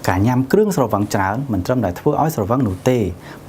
ការញ៉ាំគ្រឿងស្រវឹងច្រើនមិនត្រឹមតែធ្វើឲ្យស្រវឹងនោះទេ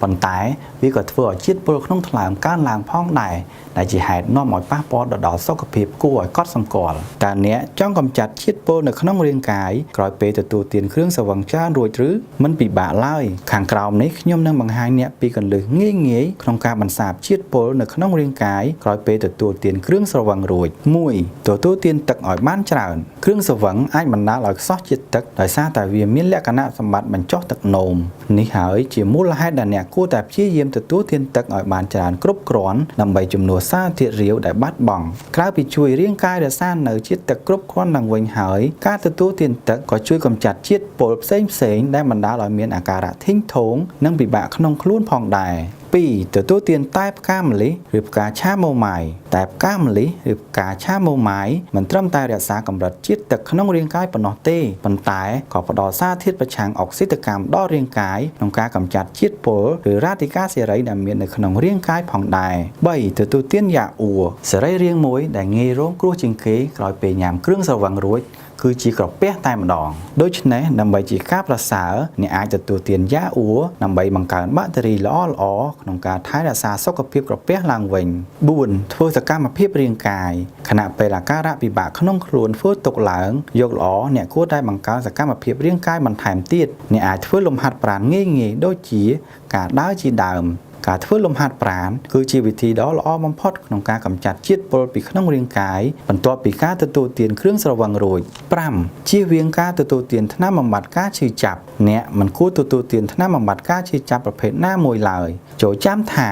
ប៉ុន្តែវាក៏ធ្វើឲ្យជាតិពុលក្នុងថ្លើមកើនឡើងផងដែរដែលជាហេតុនាំឲ្យប៉ះពាល់ដល់សុខភាពគួរឲ្យកត់សម្គាល់តើអ្នកចង់កម្ចាត់ជាតិពុលនៅក្នុងរាងកាយក្រោយពេលទទួលទានគ្រឿងស្រវឹងច្រើនរួចឬមិនពិបាកឡើយខាងក្រោមនេះខ្ញុំនឹងបង្ហាញអ្នកពីគន្លឹះងាយៗក្នុងការបន្សាបជាតិពុលនៅក្នុងរាងកាយក្រោយពេលទទួលទានគ្រឿងស្រវឹងរួច 1. ទទួលទានទឹកឲ្យបានច្រើនគ្រឿងស្រវឹងអាចបណ្ដាលឲ្យខ្សោះជាតិទឹកដោយសារតែវាមានលក្ខណៈសម្បត្តិបញ្ចុះទឹកនោមនេះហើយជាមូលហេតុដែលអ្នកគួរតែព្យាយាមទទួលទានទឹកឲ្យបានច្រើនគ្រប់គ្រាន់ដើម្បីជំនួសសារធាតុរាវដែលបាត់បង់ក្រៅពីជួយរាងកាយរក្សានៅជាតិទឹកគ្រប់គ្រាន់ឡើងវិញហើយការទទួលទានទឹកក៏ជួយកម្ចាត់ជាតិពុលផ្សេងៗដែលបណ្ដាលឲ្យមានអាការៈធីងធងនិងពិបាកក្នុងខ្លួនផងដែរ 2. ទទួលទានតែផ្កាម្លិះឬផ្កាឆាម៉ូម៉ាយតែផ្កាម្លិះឬផ្កាឆាម៉ូម៉ាយមិនត្រឹមតែរក្សាកម្រិតជាតិទឹកក្នុងរាងកាយប៉ុណ្ណោះទេប៉ុន្តែក៏ផ្ដល់សារធាតុប្រឆាំងអុកស៊ីតកម្មដល់រាងកាយក្នុងការកម្ចាត់ជាតិពុលឬរ៉ាឌីកាសេរីដែលមាននៅក្នុងរាងកាយផងដែរ 3. ទទួលទានយ៉ាអ៊ូសរីរាង្គមួយដែលងាយរងគ្រោះជាងគេក្រោយពេលញ៉ាំគ្រឿងស្រវឹងរួចគឺជាក្រពះតែម្ដងដូច្នេះដើម្បីជាការប្រសើរអ្នកអាចទទួលទានយ៉ាអ៊ូដើម្បីបង្កើនបាក់តេរីល្អៗក្នុងការថែរក្សាសុខភាពក្រពះឡើងវិញ 4. ធ្វើសកម្មភាពរាងកាយខណៈពេលអាការៈពិបាកក្នុងខ្លួនធ្វើទុកឡើងយកល្អអ្នកគួរតែបង្កើនសកម្មភាពរាងកាយបន្ថែមទៀតអ្នកអាចធ្វើលំហាត់ប្រាណងាយៗដូចជាការដើរជាដើមការធ្វើលំហាត់ប្រាណគឺជាវិធីដ៏ល្អបំផុតក្នុងការកម្ចាត់ជាតិពុលពីក្នុងរាងកាយបន្ទាប់ពីការទទួលទានគ្រឿងស្រវឹងរួច 5. ជៀសវាងការទទួលទានថ្នាំបំបាត់ការឈឺចាប់អ្នកមិនគួរទទួលទានថ្នាំបំបាត់ការឈឺចាប់ប្រភេទណាមួយឡើយចូលចាំថា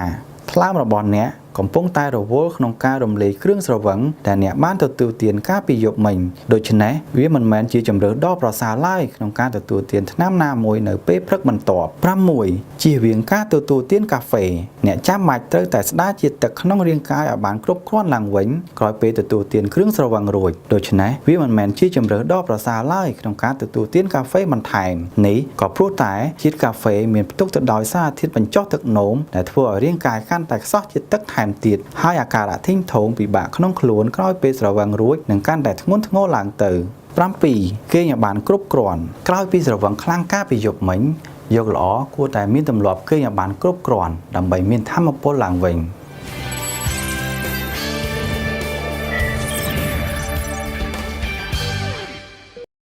ថ្លើមរបស់អ្នកកំពុងតែរវល់ក្នុងការរំលាយគ្រឿងស្រវឹងដែលអ្នកបានទទួលទានកាលពីយប់មិញដូច្នេះវាមិនមែនជាជម្រើសដ៏ប្រសើរឡើយក្នុងការទទួលទានថ្នាំណាមួយនៅពេលព្រឹកបន្ទាប់ 6. ជៀសវាងការទទួលទានកាហ្វេអ្នកចាំបាច់ត្រូវតែស្ដារជាតិទឹកក្នុងរាងកាយឲ្យបានគ្រប់គ្រាន់ឡើងវិញក្រោយពេលទទួលទានគ្រឿងស្រវឹងរួចដូច្នេះវាមិនមែនជាជម្រើសដ៏ប្រសើរឡើយក្នុងការទទួលទានកាហ្វេបន្ថែមនេះក៏ព្រោះតែជាតិកាហ្វេមានផ្ទុកទៅដោយសារធាតុបញ្ចុះទឹកនោមដែលធ្វើឲ្យរាងកាយកាន់តែខ្សោះជាតិទឹកថែមទៀតហើយអាការៈធីងធងពិបាកក្នុងខ្លួនក្រោយពេលស្រវឹងរួចនឹងកាន់តែធ្ងន់ធ្ងរឡើងទៅ 7. គេងឲ្យបានគ្រប់គ្រាន់ក្រោយពីស្រវឹងខ្លាំងកាលពីយប់មិញយកល្អគួរតែមានទម្លាប់គេងឲ្យបានគ្រប់គ្រាន់ដើម្បីមានថាមពលឡើងវិញ